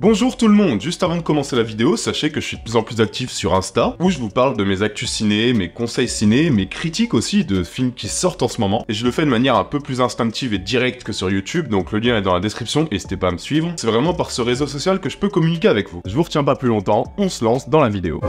Bonjour tout le monde, juste avant de commencer la vidéo, sachez que je suis de plus en plus actif sur Insta, où je vous parle de mes actus ciné, mes conseils ciné, mes critiques aussi de films qui sortent en ce moment, et je le fais de manière un peu plus instinctive et directe que sur YouTube, donc le lien est dans la description, n'hésitez pas à me suivre. C'est vraiment par ce réseau social que je peux communiquer avec vous. Je vous retiens pas plus longtemps, on se lance dans la vidéo.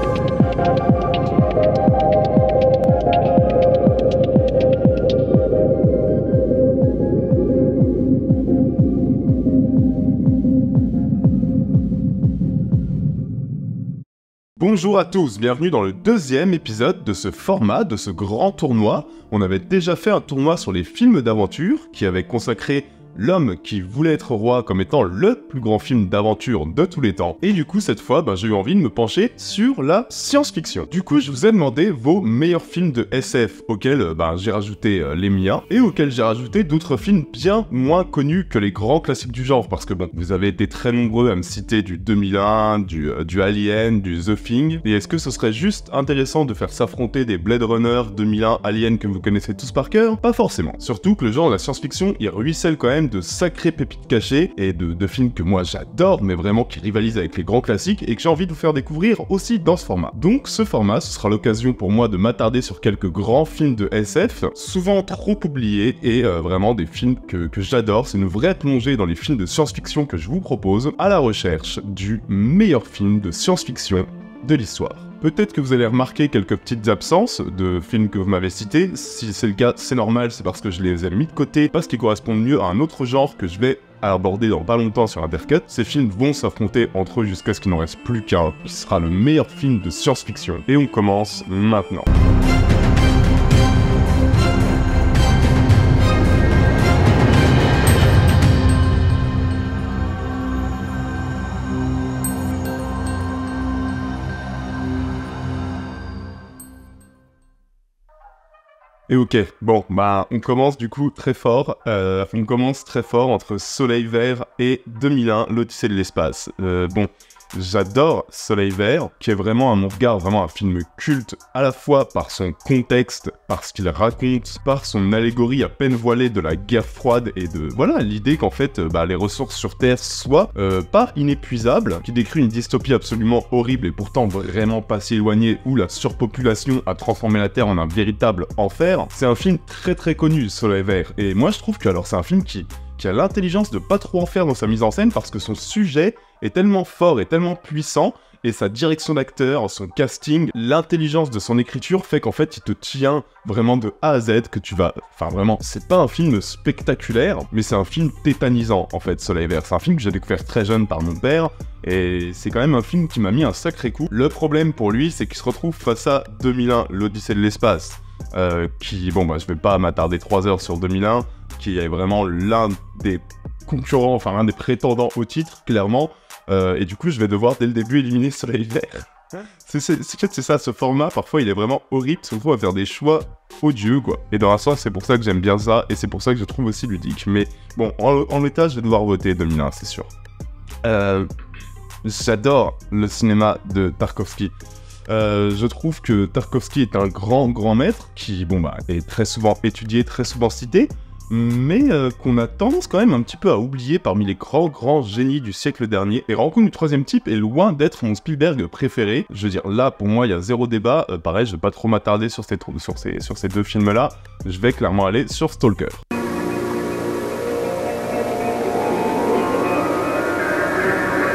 Bonjour à tous, bienvenue dans le deuxième épisode de ce format, de ce grand tournoi. On avait déjà fait un tournoi sur les films d'aventure qui avait consacré L'homme qui voulait être roi comme étant le plus grand film d'aventure de tous les temps. Et du coup, cette fois, j'ai eu envie de me pencher sur la science-fiction. Du coup, je vous ai demandé vos meilleurs films de SF auxquels j'ai rajouté les miens et auxquels j'ai rajouté d'autres films bien moins connus que les grands classiques du genre. Parce que vous avez été très nombreux à me citer du 2001, du Alien, du The Thing. Et est-ce que ce serait juste intéressant de faire s'affronter des Blade Runner, 2001, Alien que vous connaissez tous par cœur? Pas forcément. Surtout que le genre de la science-fiction, il ruisselle quand même de sacrées pépites cachées et de films que moi j'adore, mais vraiment qui rivalisent avec les grands classiques et que j'ai envie de vous faire découvrir aussi dans ce format. Donc ce format, ce sera l'occasion pour moi de m'attarder sur quelques grands films de SF, souvent trop oubliés et vraiment des films que j'adore. C'est une vraie plongée dans les films de science-fiction que je vous propose à la recherche du meilleur film de science-fiction de l'histoire. Peut-être que vous allez remarquer quelques petites absences de films que vous m'avez cités. Si c'est le cas, c'est normal, c'est parce que je les ai mis de côté, parce qu'ils correspondent mieux à un autre genre que je vais aborder dans pas longtemps sur Intercut. Ces films vont s'affronter entre eux jusqu'à ce qu'il n'en reste plus qu'un, qui sera le meilleur film de science-fiction. Et on commence maintenant. Et ok, on commence du coup très fort, on commence très fort entre Soleil Vert et 2001, l'Odyssée de l'espace. J'adore Soleil Vert, qui est vraiment, à mon regard, vraiment un film culte, à la fois par son contexte, par ce qu'il raconte, par son allégorie à peine voilée de la guerre froide et de, l'idée qu'en fait, les ressources sur Terre soient pas inépuisables, qui décrit une dystopie absolument horrible et pourtant vraiment pas si éloignée, où la surpopulation a transformé la Terre en un véritable enfer. C'est un film très très connu, Soleil Vert, et moi je trouve que c'est un film qui a l'intelligence de pas trop en faire dans sa mise en scène parce que son sujet est tellement fort et tellement puissant, et sa direction d'acteur, son casting, l'intelligence de son écriture fait qu'en fait il te tient vraiment de A à Z, que tu vas... vraiment, c'est pas un film spectaculaire, mais c'est un film tétanisant en fait, Soleil Vert. C'est un film que j'ai découvert très jeune par mon père, et c'est quand même un film qui m'a mis un sacré coup. Le problème pour lui, c'est qu'il se retrouve face à 2001, l'Odyssée de l'espace, je vais pas m'attarder 3 heures sur 2001, qui est vraiment l'un des concurrents, l'un des prétendants au titre, clairement, et du coup je vais devoir dès le début éliminer Soleil Vert. C'est ça, ce format, parfois il est vraiment horrible, parce qu'on trouve à faire des choix odieux, quoi. Et dans un sens, c'est pour ça que j'aime bien ça, et c'est pour ça que je trouve aussi ludique. Mais bon, en l'état, je vais devoir voter 2001, c'est sûr. J'adore le cinéma de Tarkovsky. Je trouve que Tarkovsky est un grand maître qui, est très souvent étudié, très souvent cité, mais qu'on a tendance quand même un petit peu à oublier parmi les grands génies du siècle dernier. Et Rencontre du troisième type est loin d'être mon Spielberg préféré. Je veux dire, là, pour moi, il y a zéro débat. Pareil, je vais pas trop m'attarder sur ces deux films-là. Je vais clairement aller sur Stalker.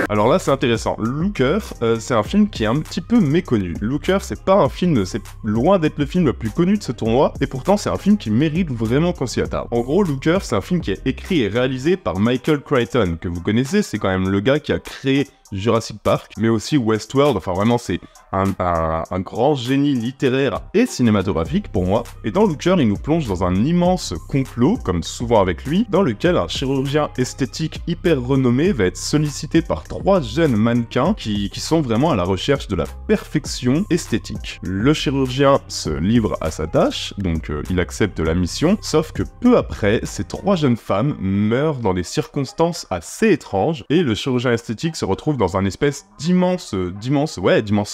Alors là, c'est intéressant. Looker, c'est un film qui est un petit peu méconnu. Looker, c'est pas un film, c'est loin d'être le film le plus connu de ce tournoi, et pourtant c'est un film qui mérite vraiment qu'on s'y attarde. En gros, Looker, c'est un film qui est écrit et réalisé par Michael Crichton, que vous connaissez, c'est quand même le gars qui a créé Jurassic Park, mais aussi Westworld. Vraiment c'est un grand génie littéraire et cinématographique pour moi. Et dans Looker, il nous plonge dans un immense complot, comme souvent avec lui, dans lequel un chirurgien esthétique hyper renommé va être sollicité par 3 jeunes mannequins qui sont vraiment à la recherche de la perfection esthétique. Le chirurgien se livre à sa tâche, donc il accepte la mission, sauf que peu après, ces 3 jeunes femmes meurent dans des circonstances assez étranges, et le chirurgien esthétique se retrouve dans un espèce d'immense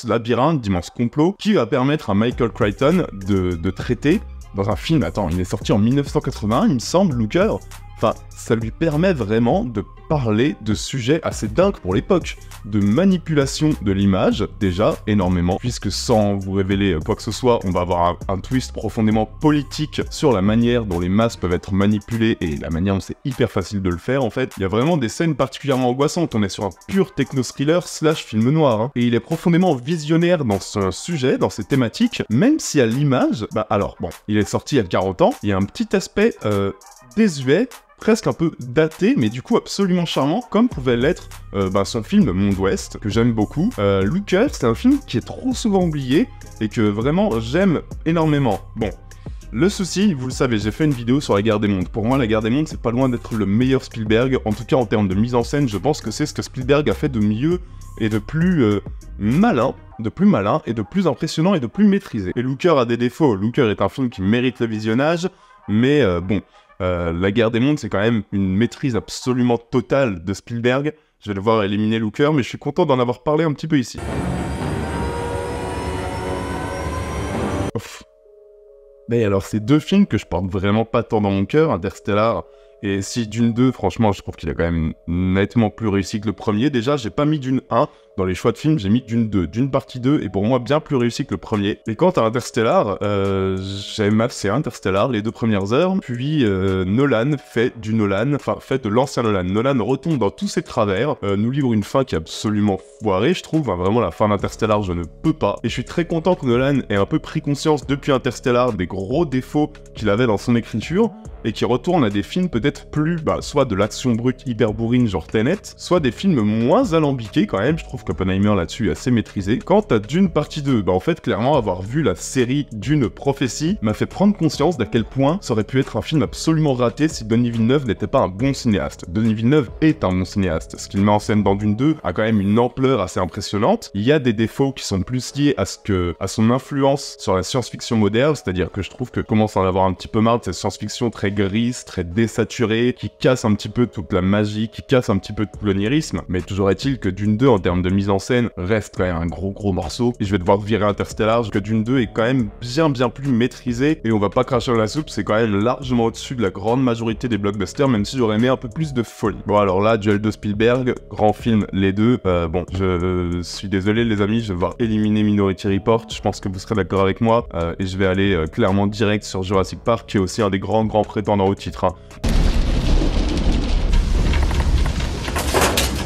labyrinthe, d'immense complot, qui va permettre à Michael Crichton de traiter dans un film, il est sorti en 1981, il me semble, Looker, Enfin, ça lui permet vraiment de parler de sujets assez dingues pour l'époque, de manipulation de l'image, déjà, énormément, puisque sans vous révéler quoi que ce soit, on va avoir un twist profondément politique sur la manière dont les masses peuvent être manipulées et la manière dont c'est hyper facile de le faire, en fait. Il y a vraiment des scènes particulièrement angoissantes, on est sur un pur techno-thriller slash film noir, hein. Et il est profondément visionnaire dans son sujet, dans ses thématiques, même si à l'image, alors, bon, il est sorti il y a 40 ans, il y a un petit aspect désuet, presque un peu daté, mais du coup absolument charmant, comme pouvait l'être son film Monde Ouest, que j'aime beaucoup. Looker, c'est un film qui est trop souvent oublié, et que vraiment j'aime énormément. Bon, le souci, vous le savez, j'ai fait une vidéo sur La Guerre des Mondes. Pour moi, La Guerre des Mondes, c'est pas loin d'être le meilleur Spielberg, en tout cas en termes de mise en scène, je pense que c'est ce que Spielberg a fait de mieux et de plus malin et de plus impressionnant et de plus maîtrisé. Et Looker a des défauts, Looker est un film qui mérite le visionnage, mais La Guerre des Mondes, c'est quand même une maîtrise absolument totale de Spielberg. Je vais devoir éliminer Looker, mais je suis content d'en avoir parlé un petit peu ici. Ouf. Mais alors, c'est deux films que je porte vraiment pas tant dans mon cœur, Interstellar et si Dune 2, franchement, je trouve qu'il est quand même nettement plus réussi que le premier. Déjà, j'ai pas mis Dune 1 dans les choix de films, j'ai mis Dune 2. Dune partie 2 est pour moi bien plus réussi que le premier. Et quant à Interstellar, j'aime assez Interstellar les 2 premières heures, puis Nolan fait de l'ancien Nolan. Nolan retombe dans tous ses travers, nous livre une fin qui est absolument foirée, je trouve. Hein, vraiment, la fin d'Interstellar, je ne peux pas. Et je suis très content que Nolan ait un peu pris conscience depuis Interstellar des gros défauts qu'il avait dans son écriture, et qui retourne à des films peut-être plus, soit de l'action brute hyper bourrine genre Tenet, soit des films moins alambiqués quand même. Je trouve qu'Oppenheimer là-dessus est assez maîtrisé. Quant à Dune partie 2, en fait, clairement, avoir vu la série Dune Prophétie m'a fait prendre conscience d'à quel point ça aurait pu être un film absolument raté si Denis Villeneuve n'était pas un bon cinéaste. Denis Villeneuve est un bon cinéaste. Ce qu'il met en scène dans Dune 2 a quand même une ampleur assez impressionnante. Il y a des défauts qui sont plus liés à son influence sur la science-fiction moderne, c'est-à-dire que je trouve que commence à en avoir un petit peu marre de cette science-fiction très grise, très désaturée, qui casse un petit peu toute la magie, qui casse un petit peu tout l'onirisme. Mais toujours est-il que Dune 2, en termes de mise en scène, reste quand même un gros morceau. Et je vais devoir virer Interstellar, que Dune 2 est quand même bien plus maîtrisé. Et on va pas cracher dans la soupe, c'est quand même largement au-dessus de la grande majorité des blockbusters, même si j'aurais aimé un peu plus de folie. Bon, alors là, Duel de Spielberg, grand film, les deux. Je suis désolé les amis, je vais devoir éliminer Minority Report. Je pense que vous serez d'accord avec moi. Et je vais aller clairement direct sur Jurassic Park, qui est aussi un des grands prétendants au titre. Hein.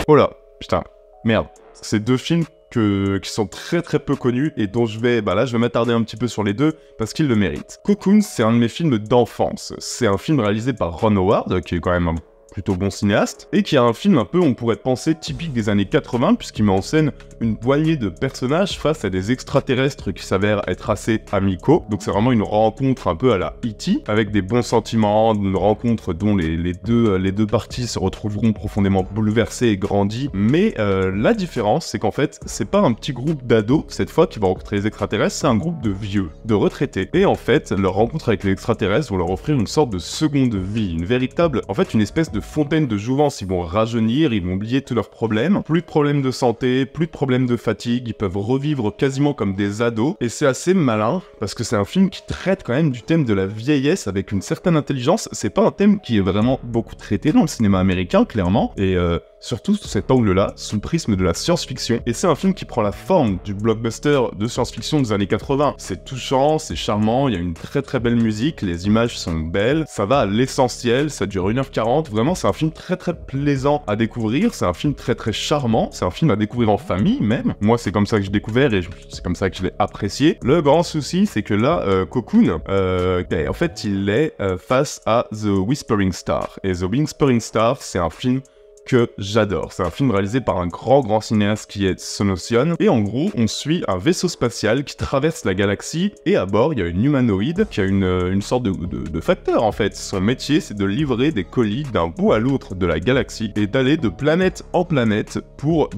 Oh là, putain, merde. C'est deux films qui sont très peu connus et dont je vais m'attarder un petit peu sur les deux parce qu'ils le méritent. Cocoon, c'est un de mes films d'enfance. C'est un film réalisé par Ron Howard, qui est quand même un plutôt bon cinéaste, et qui a un film un peu, on pourrait penser, typique des années 80, puisqu'il met en scène une poignée de personnages face à des extraterrestres qui s'avèrent être assez amicaux. Donc c'est vraiment une rencontre un peu à la E.T., avec des bons sentiments, une rencontre dont les deux parties se retrouveront profondément bouleversées et grandies. Mais la différence, c'est qu'en fait, c'est pas un petit groupe d'ados, cette fois, qui va rencontrer les extraterrestres, c'est un groupe de vieux, de retraités. Et en fait, leur rencontre avec les extraterrestres vont leur offrir une sorte de seconde vie, une espèce de fontaine de jouvence. Ils vont rajeunir, ils vont oublier tous leurs problèmes, plus de problèmes de santé, plus de problèmes de fatigue, ils peuvent revivre quasiment comme des ados, et c'est assez malin, parce que c'est un film qui traite quand même du thème de la vieillesse avec une certaine intelligence. C'est pas un thème qui est vraiment beaucoup traité dans le cinéma américain, clairement, et surtout sous cet angle-là, sous le prisme de la science-fiction. Et c'est un film qui prend la forme du blockbuster de science-fiction des années 80. C'est touchant, c'est charmant, il y a une très belle musique, les images sont belles, ça va à l'essentiel, ça dure 1h40, vraiment c'est un film très plaisant à découvrir, c'est un film très charmant, c'est un film à découvrir en famille même. Moi c'est comme ça que j'ai découvert et c'est comme ça que je l'ai apprécié. Le grand souci c'est que là, Cocoon, en fait il est face à The Whispering Star. Et The Whispering Star, c'est un film que j'adore. C'est un film réalisé par un grand cinéaste qui est Sonotion, et en gros, on suit un vaisseau spatial qui traverse la galaxie, et à bord, il y a une humanoïde qui a une sorte de facteur, en fait. Son métier, c'est de livrer des colis d'un bout à l'autre de la galaxie, et d'aller de planète en planète pour,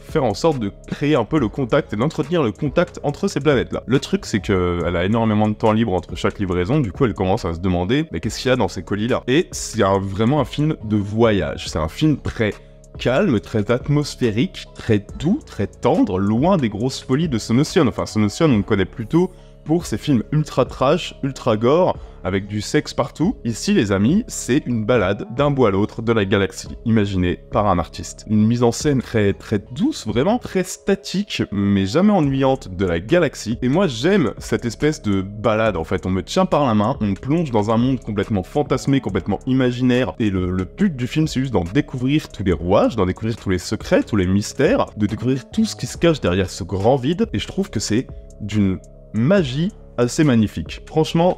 faire en sorte de créer un peu le contact, et d'entretenir le contact entre ces planètes-là. Le truc, c'est qu'elle a énormément de temps libre entre chaque livraison, du coup, elle commence à se demander, mais qu'est-ce qu'il y a dans ces colis-là? Et c'est vraiment un film de voyage. C'est un film très calme, très atmosphérique, très doux, très tendre, loin des grosses folies de Sonotion. Enfin, Sonotion, on le connaît plutôt pour ces films ultra trash, ultra gore, avec du sexe partout. Ici, les amis, c'est une balade d'un bout à l'autre de la galaxie, imaginée par un artiste. Une mise en scène très douce, vraiment très statique, mais jamais ennuyante de la galaxie. Et moi, j'aime cette espèce de balade, en fait. On me tient par la main, on me plonge dans un monde complètement fantasmé, complètement imaginaire. Et le but du film, c'est juste d'en découvrir tous les rouages, d'en découvrir tous les secrets, tous les mystères, de découvrir tout ce qui se cache derrière ce grand vide. Et je trouve que c'est d'une magie assez magnifique. Franchement,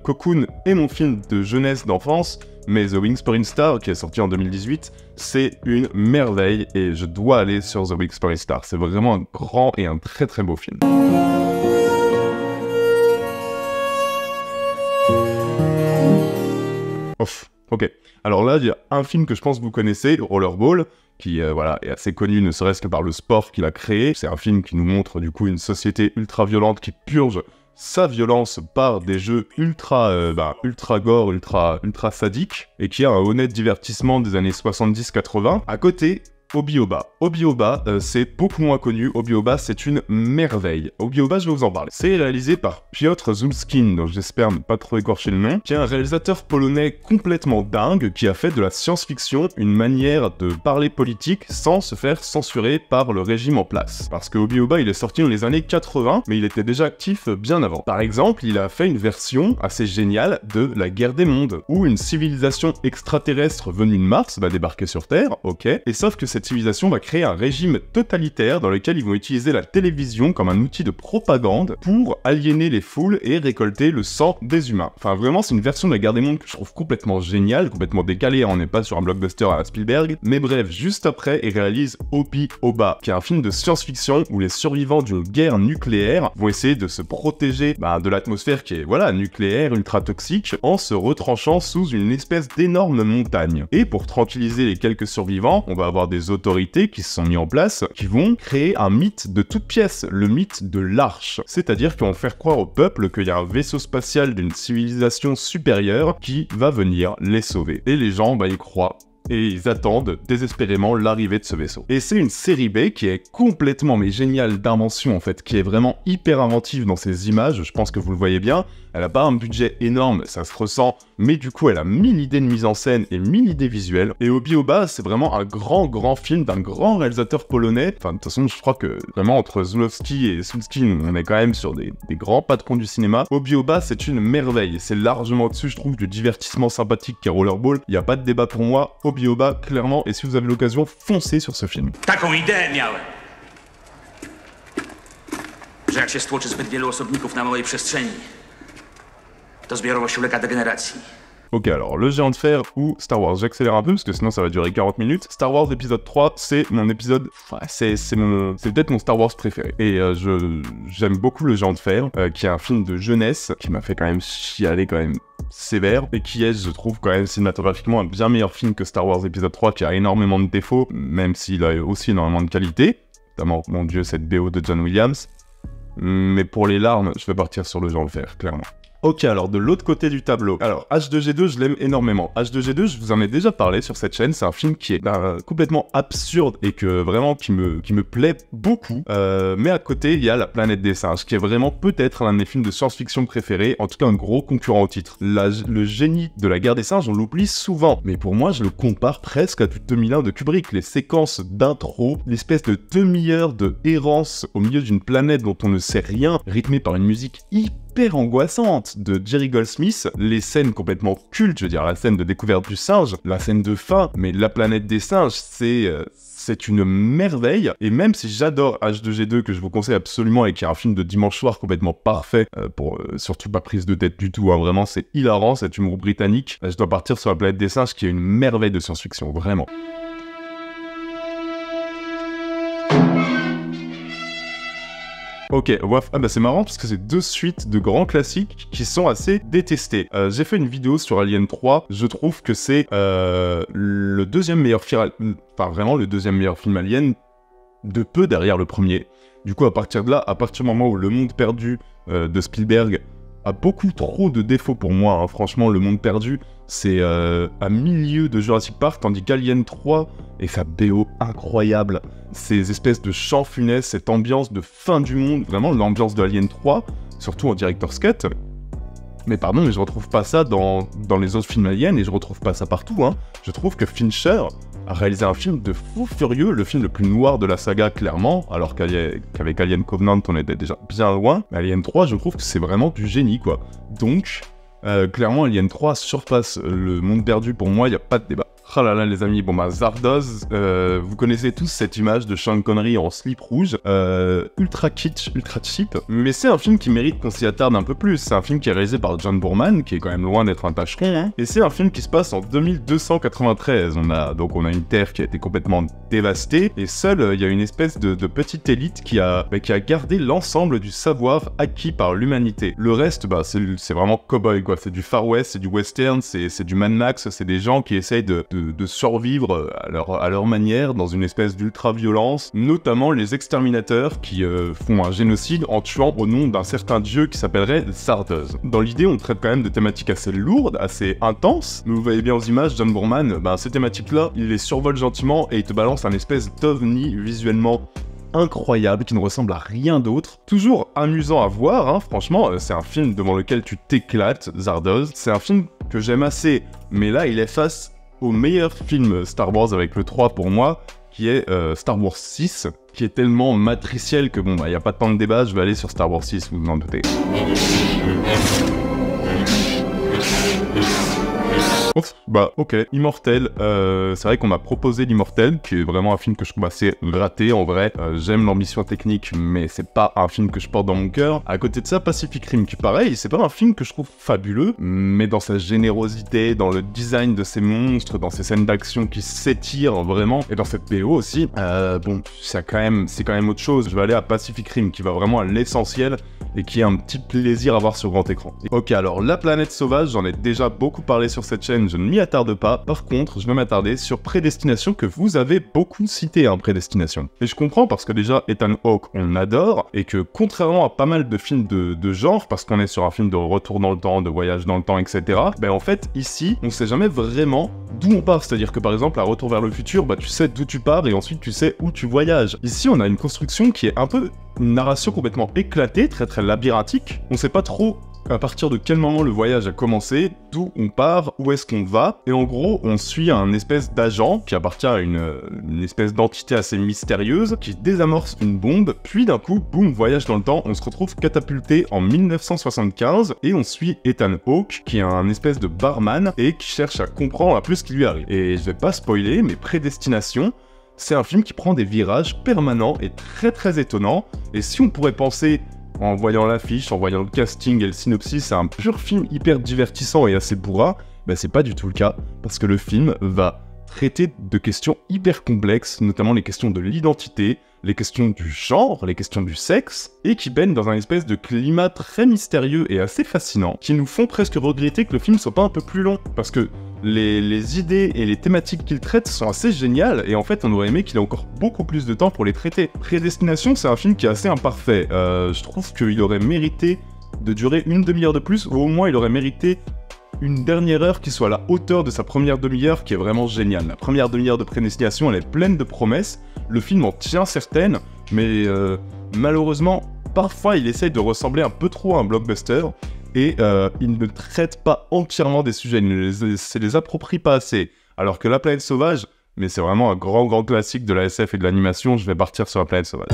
Cocoon est mon film de jeunesse, d'enfance, mais The Whispering Star, qui est sorti en 2018, c'est une merveille et je dois aller sur The Whispering Star. C'est vraiment un grand et un très beau film. Ouf, ok. Alors là, il y a un film que je pense que vous connaissez, Rollerball, qui voilà, est assez connu ne serait-ce que par le sport qu'il a créé. C'est un film qui nous montre du coup une société ultra violente qui purge sa violence par des jeux ultra gore, ultra sadiques, et qui a un honnête divertissement des années 70-80. À côté, Obi-Oba. Obi-Oba, c'est beaucoup moins connu. Obi-Oba, c'est une merveille. Obi-Oba, je vais vous en parler. C'est réalisé par Piotr Zulskin, dont j'espère ne pas trop écorcher le nom, qui est un réalisateur polonais complètement dingue, qui a fait de la science-fiction une manière de parler politique sans se faire censurer par le régime en place. Parce que Obi-Oba, il est sorti dans les années 80, mais il était déjà actif bien avant. Par exemple, il a fait une version assez géniale de La Guerre des Mondes, où une civilisation extraterrestre venue de Mars va débarquer sur Terre, ok, et sauf que cette civilisation va créer un régime totalitaire dans lequel ils vont utiliser la télévision comme un outil de propagande pour aliéner les foules et récolter le sang des humains. Enfin vraiment c'est une version de La Guerre des Mondes que je trouve complètement géniale, complètement décalée, on n'est pas sur un blockbuster à la Spielberg, mais bref, juste après il réalise Obi-Oba, qui est un film de science-fiction où les survivants d'une guerre nucléaire vont essayer de se protéger de l'atmosphère qui est voilà nucléaire, ultra toxique, en se retranchant sous une espèce d'énorme montagne. Et pour tranquilliser les quelques survivants, on va avoir des autorités qui se sont mis en place, qui vont créer un mythe de toute pièce, le mythe de l'Arche. C'est-à-dire qu'ils vont faire croire au peuple qu'il y a un vaisseau spatial d'une civilisation supérieure qui va venir les sauver. Et les gens, y croient. Et ils attendent désespérément l'arrivée de ce vaisseau. Et c'est une série B qui est complètement géniale d'invention en fait, qui est vraiment hyper inventive dans ses images, je pense que vous le voyez bien. Elle a pas un budget énorme, ça se ressent, mais du coup elle a 1000 idées de mise en scène et 1000 idées visuelles. Et Obi-Oba, c'est vraiment un grand film d'un grand réalisateur polonais. Enfin, de toute façon, je crois que vraiment entre Zulowski et Zulskin, on est quand même sur des grands patrons du cinéma. Obi-Oba, c'est une merveille. C'est largement au-dessus, je trouve, du divertissement sympathique qu'est Rollerball. Il n'y a pas de débat pour moi. Obi-Oba, clairement, et si vous avez l'occasion, foncez sur ce film. Taką ideę miałem, że jak się stłoczy zbyt wielu osobników na małej przestrzeni, to zbiorowość ulega degeneracji. Ok, alors le géant de fer ou Star Wars, j'accélère un peu parce que sinon ça va durer 40 minutes. Star Wars épisode 3, c'est mon épisode, c'est peut-être mon Star Wars préféré. Et j'aime beaucoup le géant de fer, qui est un film de jeunesse, qui m'a fait quand même chialer quand même sévère, et qui est, je trouve, quand même cinématographiquement un bien meilleur film que Star Wars épisode 3, qui a énormément de défauts, même s'il a aussi énormément de qualité, notamment, mon dieu, cette BO de John Williams. Mais pour les larmes, je vais partir sur le géant de fer, clairement. Ok, alors de l'autre côté du tableau. Alors, H2G2, je l'aime énormément. H2G2, je vous en ai déjà parlé sur cette chaîne, c'est un film qui est complètement absurde et que vraiment qui me plaît beaucoup. Mais à côté, il y a La Planète des Singes, qui est vraiment peut-être l'un de mes films de science-fiction préférés, en tout cas un gros concurrent au titre. Le génie de La Guerre des Singes, on l'oublie souvent, mais pour moi, je le compare presque à du 2001 de Kubrick. Les séquences d'intro, l'espèce de demi-heure de errance au milieu d'une planète dont on ne sait rien, rythmée par une musique hyper angoissante de Jerry Goldsmith, les scènes complètement cultes, je veux dire la scène de découverte du singe, la scène de fin, mais La Planète des Singes, c'est une merveille, et même si j'adore H2G2, que je vous conseille absolument, et qui est un film de dimanche soir complètement parfait, pour surtout pas prise de tête du tout, hein, vraiment c'est hilarant, cet humour britannique, je dois partir sur La Planète des Singes, qui est une merveille de science-fiction, vraiment. Ok, c'est marrant parce que c'est deux suites de grands classiques qui sont assez détestés. J'ai fait une vidéo sur Alien 3, je trouve que c'est le deuxième meilleur film, enfin vraiment le deuxième meilleur film Alien, de peu derrière le premier. Du coup, à partir de là, à partir du moment où Le Monde Perdu de Spielberg a beaucoup trop de défauts pour moi, hein. Franchement, Le Monde Perdu, c'est à milieu de Jurassic Park, tandis qu'Alien 3 et sa BO incroyable, ces espèces de chants funestes, cette ambiance de fin du monde, vraiment l'ambiance de Alien 3, surtout en director's cut. Mais pardon, mais je retrouve pas ça dans les autres films aliens, et je retrouve pas ça partout, hein. Je trouve que Fincher a réalisé un film de fou furieux, le film le plus noir de la saga, clairement, alors qu'avec Alien Covenant, on était déjà bien loin. Mais Alien 3, je trouve que c'est vraiment du génie, quoi. Donc, clairement, Alien 3 surpasse le monde perdu, pour moi, il n'y a pas de débat. Oh là là les amis, bon bah Zardoz, vous connaissez tous cette image de Sean Connery en slip rouge, ultra kitsch, ultra cheap, mais c'est un film qui mérite qu'on s'y attarde un peu plus. C'est un film qui est réalisé par John Boorman, qui est quand même loin d'être un tâcheron, hein. Et c'est un film qui se passe en 2293, on a une Terre qui a été complètement dévastée, et seule il y a une espèce de petite élite qui a gardé l'ensemble du savoir acquis par l'humanité. Le reste, bah c'est vraiment cow-boy quoi, c'est du Far West, c'est du western, c'est du Mad Max, c'est des gens qui essayent de survivre à leur manière dans une espèce d'ultra-violence, notamment les exterminateurs qui font un génocide en tuant au nom d'un certain dieu qui s'appellerait Zardoz. Dans l'idée, on traite quand même de thématiques assez lourdes, assez intenses, mais vous voyez bien aux images, John Boorman, ces thématiques-là, il les survole gentiment et il te balance un espèce d'ovni visuellement incroyable, qui ne ressemble à rien d'autre. Toujours amusant à voir, hein, franchement, c'est un film devant lequel tu t'éclates, Zardoz. C'est un film que j'aime assez, mais là, il est face au meilleur film Star Wars avec le 3 pour moi, qui est Star Wars 6, qui est tellement matriciel que bon, y a pas tant de débat, je vais aller sur Star Wars 6, vous vous en doutez. Ouf, bah ok, Immortel, c'est vrai qu'on m'a proposé l'Immortel, qui est vraiment un film que je trouve assez raté en vrai. J'aime l'ambition technique, mais c'est pas un film que je porte dans mon cœur. À côté de ça, Pacific Rim, qui pareil, c'est pas un film que je trouve fabuleux, mais dans sa générosité, dans le design de ses monstres, dans ses scènes d'action qui s'étirent vraiment, et dans cette BO aussi, bon, c'est quand même autre chose. Je vais aller à Pacific Rim, qui va vraiment à l'essentiel, et qui est un petit plaisir à voir sur grand écran. Ok, alors La Planète Sauvage, j'en ai déjà beaucoup parlé sur cette chaîne, je ne m'y attarde pas. Par contre, je vais m'attarder sur Prédestination, que vous avez beaucoup cité, hein, Prédestination. Et je comprends, parce que déjà, Ethan Hawke, on adore, et que contrairement à pas mal de films de genre, parce qu'on est sur un film de retour dans le temps, de voyage dans le temps, etc., ben en fait, ici, on sait jamais vraiment d'où on part. C'est-à-dire que par exemple, à Retour vers le futur, bah tu sais d'où tu pars, et ensuite tu sais où tu voyages. Ici, on a une construction qui est un peu une narration complètement éclatée, très très labyrinthique. On sait pas trop à partir de quel moment le voyage a commencé, d'où on part, où est-ce qu'on va, et en gros, on suit un espèce d'agent qui appartient à une espèce d'entité assez mystérieuse, qui désamorce une bombe, puis d'un coup, boum, voyage dans le temps, on se retrouve catapulté en 1975, et on suit Ethan Hawke, qui est un espèce de barman, et qui cherche à comprendre un peu ce qui lui arrive. Et je vais pas spoiler, mais Prédestination, c'est un film qui prend des virages permanents et très très étonnants, et si on pourrait penser, en voyant l'affiche, en voyant le casting et le synopsis, c'est un pur film hyper divertissant et assez bourrin, bah c'est pas du tout le cas, parce que le film va traiter de questions hyper complexes, notamment les questions de l'identité, les questions du genre, les questions du sexe, et qui baignent dans un espèce de climat très mystérieux et assez fascinant, qui nous font presque regretter que le film soit pas un peu plus long, parce que les idées et les thématiques qu'il traite sont assez géniales, et en fait on aurait aimé qu'il ait encore beaucoup plus de temps pour les traiter. Prédestination, c'est un film qui est assez imparfait, je trouve qu'il aurait mérité de durer une demi-heure de plus, ou au moins il aurait mérité une dernière heure qui soit à la hauteur de sa première demi-heure, qui est vraiment géniale. La première demi-heure de Prédestination, elle est pleine de promesses, le film en tient certaines, mais malheureusement, parfois il essaye de ressembler un peu trop à un blockbuster, et il ne traite pas entièrement des sujets, il ne se les approprie pas assez. Alors que La Planète Sauvage, mais c'est vraiment un grand classique de la SF et de l'animation, je vais partir sur La Planète Sauvage.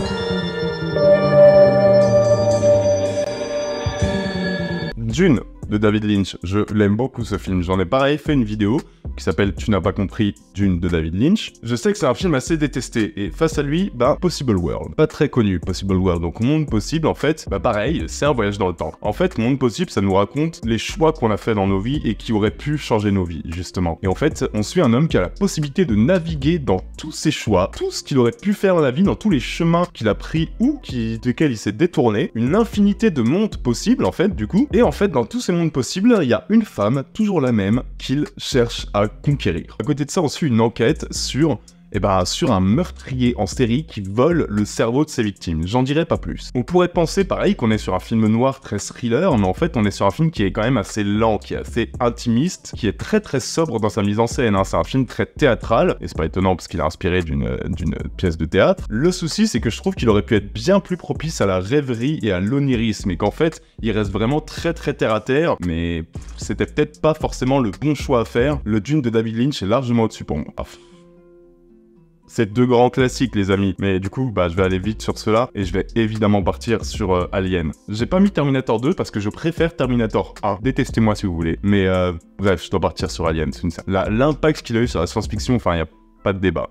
Dune de David Lynch, je l'aime beaucoup ce film, j'en ai pareil fait une vidéo qui s'appelle Tu n'as pas compris, Dune de David Lynch. Je sais que c'est un film assez détesté, et face à lui, Possible World. Pas très connu, Possible World, donc Monde Possible, en fait, pareil, c'est un voyage dans le temps. En fait, Monde Possible, ça nous raconte les choix qu'on a fait dans nos vies et qui auraient pu changer nos vies, justement. Et en fait, on suit un homme qui a la possibilité de naviguer dans tous ses choix, tout ce qu'il aurait pu faire dans la vie, dans tous les chemins qu'il a pris ou desquels il s'est détourné, une infinité de mondes possibles, en fait, du coup, et en fait, dans tous ces mondes possibles, il y a une femme, toujours la même, qu'il cherche à conquérir. À côté de ça, on suit une enquête sur et ben sur un meurtrier en série qui vole le cerveau de ses victimes. J'en dirai pas plus. On pourrait penser pareil qu'on est sur un film noir très thriller, mais en fait on est sur un film qui est quand même assez lent, qui est assez intimiste, qui est très très sobre dans sa mise en scène. Hein. C'est un film très théâtral, et c'est pas étonnant parce qu'il est inspiré d'une pièce de théâtre. Le souci c'est que je trouve qu'il aurait pu être bien plus propice à la rêverie et à l'onirisme, et qu'en fait il reste vraiment très très terre à terre, mais c'était peut-être pas forcément le bon choix à faire. Le Dune de David Lynch est largement au-dessus pour moi. C'est deux grands classiques les amis, mais du coup je vais aller vite sur cela et je vais évidemment partir sur Alien. J'ai pas mis Terminator 2 parce que je préfère Terminator 1, détestez-moi si vous voulez, mais bref, je dois partir sur Alien. L'impact qu'il a eu sur la science-fiction, enfin y a pas de débat.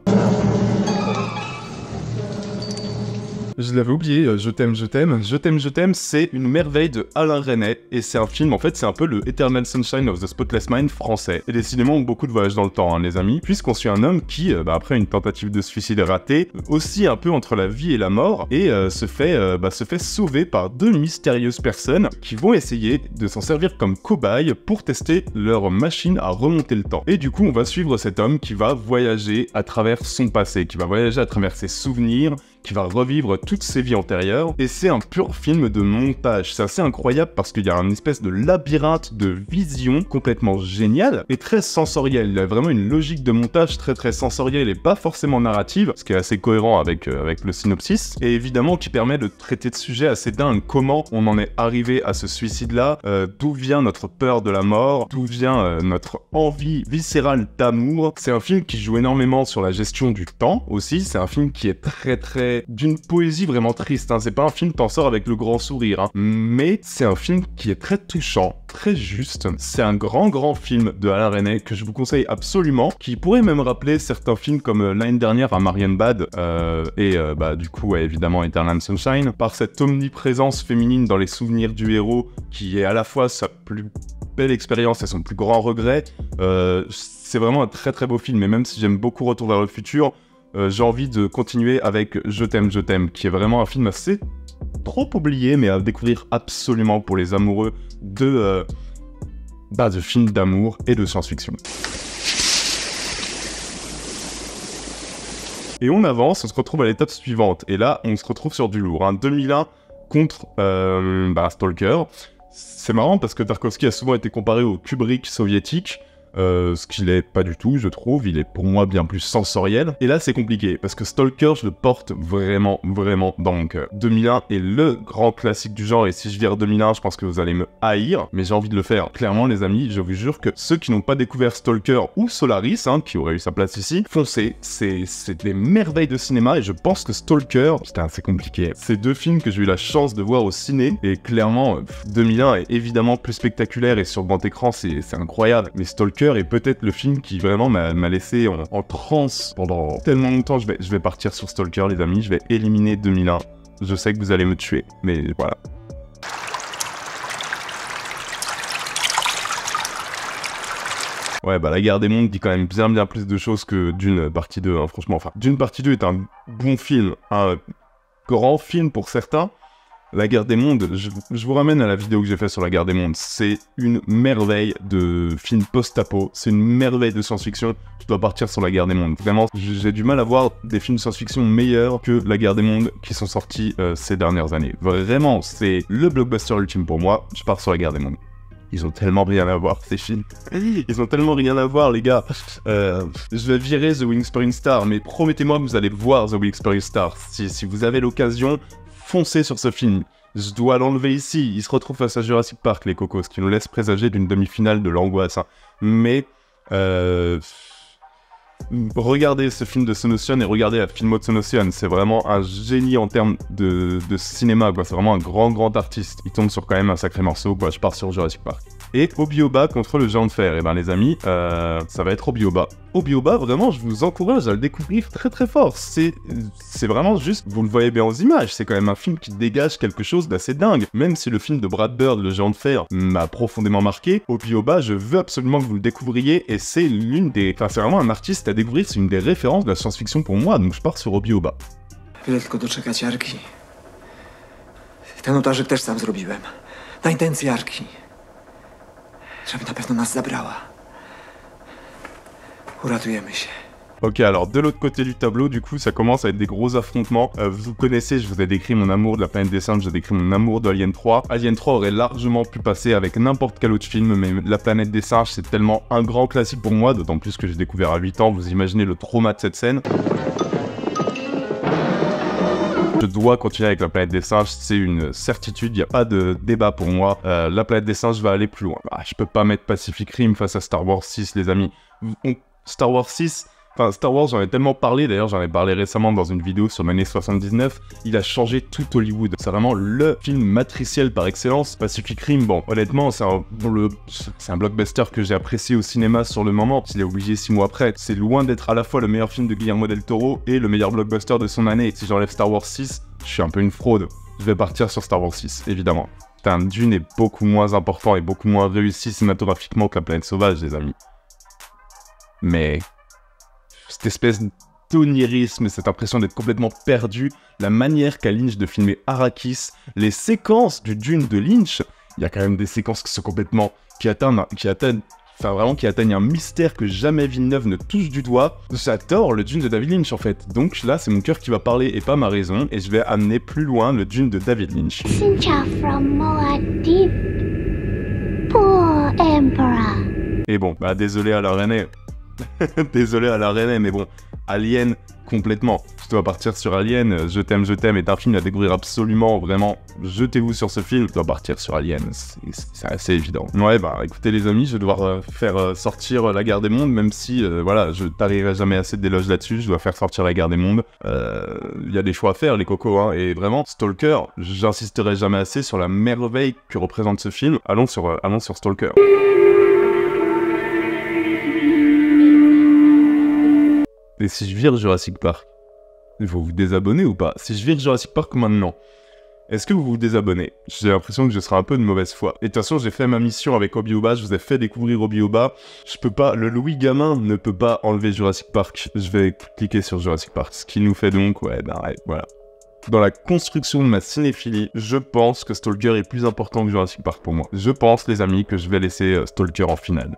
Je l'avais oublié, Je t'aime, je t'aime. Je t'aime, je t'aime, c'est une merveille de Alain Resnais, et c'est un film, en fait, c'est un peu le Eternal Sunshine of the Spotless Mind français. Et les cinémas ont beaucoup de voyages dans le temps, hein, les amis, puisqu'on suit un homme qui, après une tentative de suicide ratée, oscille un peu entre la vie et la mort, et se fait sauver par deux mystérieuses personnes qui vont essayer de s'en servir comme cobaye pour tester leur machine à remonter le temps. Et du coup, on va suivre cet homme qui va voyager à travers son passé, qui va voyager à travers ses souvenirs, qui va revivre toutes ses vies antérieures, et c'est un pur film de montage. C'est assez incroyable parce qu'il y a une espèce de labyrinthe de vision complètement génial et très sensoriel. Il a vraiment une logique de montage très très sensorielle et pas forcément narrative, ce qui est assez cohérent avec le synopsis, et évidemment qui permet de traiter de sujets assez dingues. Comment on en est arrivé à ce suicide-là, d'où vient notre peur de la mort, d'où vient notre envie viscérale d'amour. C'est un film qui joue énormément sur la gestion du temps aussi, c'est un film qui est très d'une poésie vraiment triste, hein. C'est pas un film t'en sors avec le grand sourire, hein. Mais c'est un film qui est très touchant, très juste. C'est un grand film de Alain Resnais que je vous conseille absolument, qui pourrait même rappeler certains films comme l'année dernière à Marianne Bad, du coup évidemment Eternal Sunshine, par cette omniprésence féminine dans les souvenirs du héros, qui est à la fois sa plus belle expérience et son plus grand regret. C'est vraiment un très beau film, et même si j'aime beaucoup Retour vers le futur, j'ai envie de continuer avec Je t'aime, qui est vraiment un film assez trop oublié, mais à découvrir absolument pour les amoureux de films d'amour et de science-fiction. Et on avance, on se retrouve à l'étape suivante, et là, on se retrouve sur du lourd, hein. 2001 contre Stalker. C'est marrant parce que Tarkovsky a souvent été comparé au Kubrick soviétique, ce qu'il est pas du tout, je trouve. Il est pour moi bien plus sensoriel. Et là, c'est compliqué, parce que Stalker, je le porte vraiment dans mon cœur. 2001 est le grand classique du genre, et si je vire 2001, je pense que vous allez me haïr, mais j'ai envie de le faire. Clairement, les amis, je vous jure que ceux qui n'ont pas découvert Stalker ou Solaris, hein, qui aurait eu sa place ici, foncez. C'est des merveilles de cinéma, et je pense que Stalker, putain, c'est compliqué. C'est deux films que j'ai eu la chance de voir au ciné, et clairement, 2001 est évidemment plus spectaculaire, et sur grand écran, c'est incroyable. Mais Stalker est peut-être le film qui vraiment m'a laissé en transe pendant tellement longtemps. Je vais partir sur Stalker, les amis, je vais éliminer 2001. Je sais que vous allez me tuer, mais voilà. Ouais, La Guerre des Mondes dit quand même bien plus de choses que Dune partie 2, hein, franchement. Enfin, Dune partie 2 est un bon film, un grand film pour certains. La Guerre des Mondes, je vous ramène à la vidéo que j'ai faite sur La Guerre des Mondes. C'est une merveille de film post-apo, c'est une merveille de science-fiction. Je dois partir sur La Guerre des Mondes. Vraiment, j'ai du mal à voir des films de science-fiction meilleurs que La Guerre des Mondes qui sont sortis ces dernières années. Vraiment, c'est le blockbuster ultime pour moi. Je pars sur La Guerre des Mondes. Ils ont tellement rien à voir, ces films. Ils ont tellement rien à voir, les gars. Je vais virer The Whispering Star, mais promettez-moi que vous allez voir The Whispering Star. Si vous avez l'occasion, foncez sur ce film. Je dois l'enlever ici. Il se retrouve face à Jurassic Park, les cocos, ce qui nous laisse présager d'une demi-finale de l'angoisse. Hein. Mais regardez ce film de Sonocian et regardez la filmo de Sonocian. C'est vraiment un génie en termes de cinéma, quoi. C'est vraiment un grand artiste. Il tombe sur quand même un sacré morceau, quoi. Je pars sur Jurassic Park. Et Obioba contre le géant de fer. Et ben les amis, ça va être Obioba. Obioba, vraiment, je vous encourage à le découvrir très fort. C'est vraiment juste, vous le voyez bien aux images, c'est quand même un film qui dégage quelque chose d'assez dingue. Même si le film de Brad Bird, le géant de fer, m'a profondément marqué, Obioba, je veux absolument que vous le découvriez, et c'est c'est vraiment un artiste à découvrir, c'est une des références de la science-fiction pour moi, donc je pars sur Obioba. Byle tylko doczekać Jarki. Ten ołtarzyk też sam zrobiłem. Na intencję Jarki. Żeby na pewno nas zabrała. Uratujemy się. Ok, alors de l'autre côté du tableau, du coup, ça commence à être des gros affrontements. Vous connaissez, je vous ai décrit mon amour de la planète des singes, je vous ai décrit mon amour de Alien 3. Alien 3 aurait largement pu passer avec n'importe quel autre film, mais la planète des singes, c'est tellement un grand classique pour moi, d'autant plus que j'ai découvert à 8 ans, vous imaginez le trauma de cette scène. Je dois continuer avec la planète des singes, c'est une certitude, il n'y a pas de débat pour moi. La planète des singes va aller plus loin. Je peux pas mettre Pacific Rim face à Star Wars 6, les amis. Star Wars 6, enfin Star Wars, j'en ai tellement parlé, d'ailleurs j'en ai parlé récemment dans une vidéo sur l'année 79, il a changé tout Hollywood. C'est vraiment le film matriciel par excellence. Pacific Rim, bon, honnêtement, c'est un blockbuster que j'ai apprécié au cinéma sur le moment, il est obligé 6 mois après. C'est loin d'être à la fois le meilleur film de Guillermo del Toro et le meilleur blockbuster de son année. Si j'enlève Star Wars 6, je suis un peu une fraude. Je vais partir sur Star Wars 6, évidemment. Putain, Dune est beaucoup moins important et beaucoup moins réussi cinématographiquement que La Planète Sauvage, les amis. Mais cette espèce d'onirisme, cette impression d'être complètement perdu, la manière qu'a Lynch de filmer Arrakis, les séquences du Dune de Lynch, il y a quand même des séquences qui sont complètement... qui atteignent un mystère que jamais Villeneuve ne touche du doigt. J'adore le Dune de David Lynch en fait, donc là c'est mon cœur qui va parler et pas ma raison, et je vais amener plus loin le Dune de David Lynch. Et bon, bah désolé à la René. Désolé à la René, mais bon, Alien, complètement. Je dois partir sur Alien, Je t'aime est un film à découvrir absolument, vraiment, jetez-vous sur ce film, je dois partir sur Alien, c'est assez évident. Ouais, bah écoutez les amis, je vais devoir faire sortir La Guerre des Mondes, même si, voilà, je t'arriverai jamais assez d'éloges là-dessus, je dois faire sortir La Guerre des Mondes. Il y a des choix à faire, les cocos, hein, et vraiment, Stalker, j'insisterai jamais assez sur la merveille que représente ce film. Allons sur Stalker. Et si je vire Jurassic Park, vous vous désabonnez ou pas? Si je vire Jurassic Park maintenant, est-ce que vous vous désabonnez? J'ai l'impression que je serai un peu de mauvaise foi. Et de toute façon, j'ai fait ma mission avec Obi-Oba, je vous ai fait découvrir Obi-Oba. Je peux pas, le Louis gamin ne peut pas enlever Jurassic Park. Je vais cliquer sur Jurassic Park. Ce qui nous fait donc, ouais, voilà. Dans la construction de ma cinéphilie, je pense que Stalker est plus important que Jurassic Park pour moi. Je pense, les amis, que je vais laisser Stalker en finale.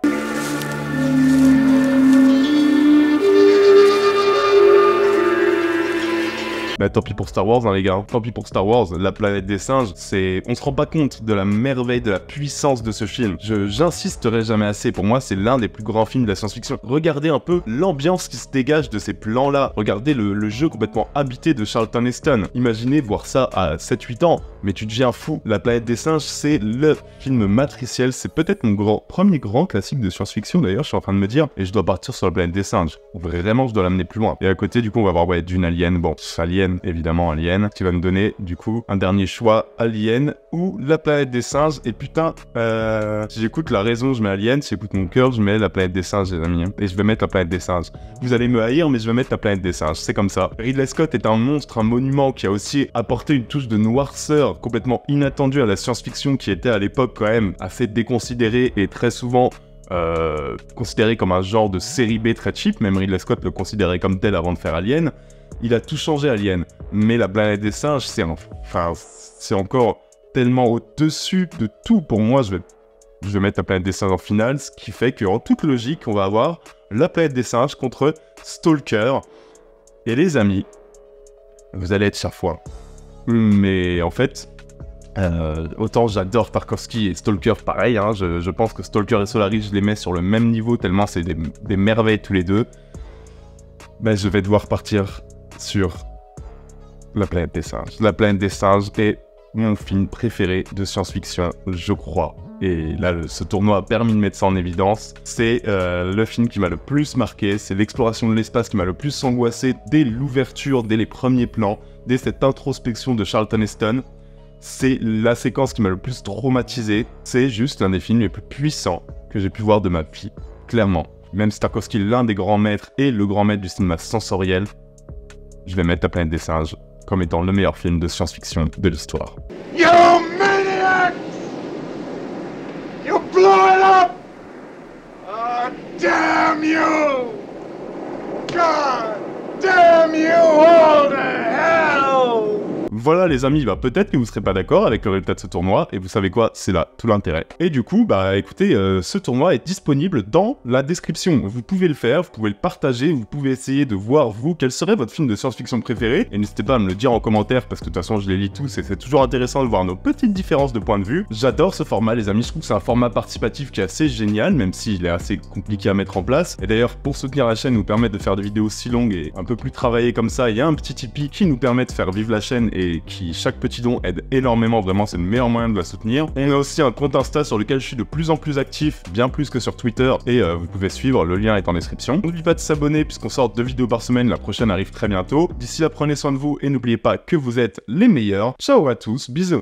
Bah tant pis pour Star Wars, hein, les gars. Tant pis pour Star Wars. La planète des singes, c'est... On se rend pas compte de la merveille, de la puissance de ce film. J'insisterai jamais assez. Pour moi, c'est l'un des plus grands films de la science-fiction. Regardez un peu l'ambiance qui se dégage de ces plans-là. Regardez le jeu complètement habité de Charlton Heston. Imaginez voir ça à 7-8 ans. Mais tu deviens fou. La planète des singes, c'est le film matriciel. C'est peut-être mon premier grand classique de science-fiction, d'ailleurs, je suis en train de me dire. Et je dois partir sur la planète des singes. Vraiment, je dois l'amener plus loin. Et à côté, du coup, on va voir, ouais, Dune, Alien. Bon, Alien, évidemment Alien, qui va me donner du coup un dernier choix, Alien ou la planète des singes. Et putain, si j'écoute la raison, je mets Alien, si j'écoute mon cœur, je mets la planète des singes, les amis. Et je vais mettre la planète des singes. Vous allez me haïr, mais je vais mettre la planète des singes, c'est comme ça. Ridley Scott est un monstre, un monument qui a aussi apporté une touche de noirceur complètement inattendue à la science-fiction qui était à l'époque quand même assez déconsidérée et très souvent considéré comme un genre de série B très cheap. Même Ridley Scott le considérait comme tel avant de faire Alien. Il a tout changé, Alien. Mais la planète des singes, c'est encore tellement au-dessus de tout. Pour moi, je vais mettre la planète des singes en finale, ce qui fait qu'en toute logique, on va avoir la planète des singes contre Stalker. Et les amis, vous allez être chafouins. Mais en fait, autant j'adore Tarkovsky et Stalker pareil, hein, je pense que Stalker et Solaris, je les mets sur le même niveau, tellement c'est des merveilles tous les deux. Ben, je vais devoir partir sur La Planète des Singes. La Planète des Singes est mon film préféré de science-fiction, je crois. Et là, ce tournoi a permis de mettre ça en évidence. C'est le film qui m'a le plus marqué, c'est l'exploration de l'espace qui m'a le plus angoissé dès l'ouverture, dès les premiers plans, dès cette introspection de Charlton Heston. C'est la séquence qui m'a le plus traumatisé. C'est juste l'un des films les plus puissants que j'ai pu voir de ma vie, clairement. Même si Tarkovsky est l'un des grands maîtres et le grand maître du cinéma sensoriel, je vais mettre La Planète des Singes comme étant le meilleur film de science-fiction de l'histoire. You maniacs! You blew it up! Oh, damn you! God damn you all to hell! Voilà les amis, bah peut-être que vous serez pas d'accord avec le résultat de ce tournoi, et vous savez quoi, c'est là tout l'intérêt. Et du coup, bah écoutez, ce tournoi est disponible dans la description. Vous pouvez le faire, vous pouvez le partager, vous pouvez essayer de voir vous quel serait votre film de science-fiction préféré, et n'hésitez pas à me le dire en commentaire parce que de toute façon je les lis tous et c'est toujours intéressant de voir nos petites différences de point de vue. J'adore ce format les amis, je trouve que c'est un format participatif qui est assez génial, même s'il est assez compliqué à mettre en place. Et d'ailleurs pour soutenir la chaîne, nous permettre de faire des vidéos si longues et un peu plus travaillées comme ça, il y a un petit Tipeee qui nous permet de faire vivre la chaîne et qui chaque petit don aide énormément, vraiment c'est le meilleur moyen de la soutenir. On a aussi un compte Insta sur lequel je suis de plus en plus actif, bien plus que sur Twitter, et vous pouvez suivre, le lien est en description. N'oubliez pas de s'abonner puisqu'on sort 2 vidéos par semaine, la prochaine arrive très bientôt. D'ici là, prenez soin de vous et n'oubliez pas que vous êtes les meilleurs. Ciao à tous, bisous.